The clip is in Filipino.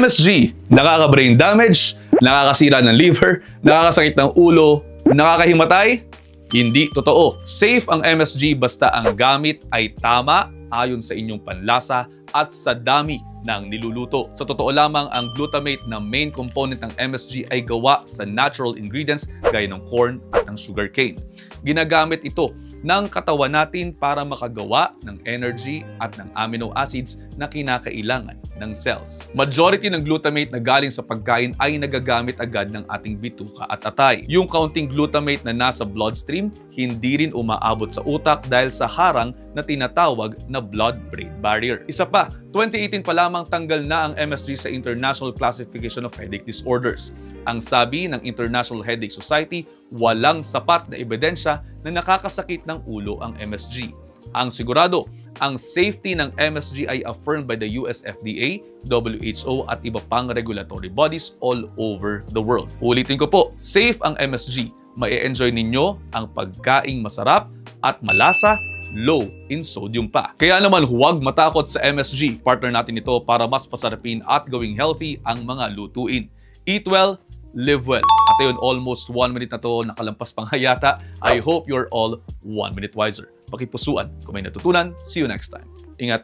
MSG, nakaka-brain damage, nakakasira ng liver, nakakasakit ng ulo, nakakahimatay? Hindi totoo. Safe ang MSG basta ang gamit ay tama ayon sa inyong panlasa at sa dami ng niluluto. Sa totoo lamang, ang glutamate na main component ng MSG ay gawa sa natural ingredients gaya ng corn at ng sugarcane. Ginagamit ito ng katawan natin para makagawa ng energy at ng amino acids na kinakailangan ng cells. Majority ng glutamate na galing sa pagkain ay nagagamit agad ng ating bituka at atay. Yung kaunting glutamate na nasa bloodstream, hindi rin umaabot sa utak dahil sa harang na tinatawag na blood-brain barrier. Isa pa, 2018 pa lamang tanggal na ang MSG sa International Classification of Headache Disorders. Ang sabi ng International Headache Society, walang sapat na ebidensya na nakakasakit ng ulo ang MSG. Ang sigurado, ang safety ng MSG ay affirmed by the US FDA, WHO at iba pang regulatory bodies all over the world. Ulitin ko po, safe ang MSG. Mai-enjoy ninyo ang pagkaing masarap at malasa, low in sodium pa. Kaya naman huwag matakot sa MSG. Partner natin ito para mas pasarapin at gawing healthy ang mga lutuin. Eat well, live well. At ayun, almost 1 minute na to, nakalampas pang hayata. I hope you're all 1 minute wiser. Pakipusuan kung may natutunan. See you next time. Ingat!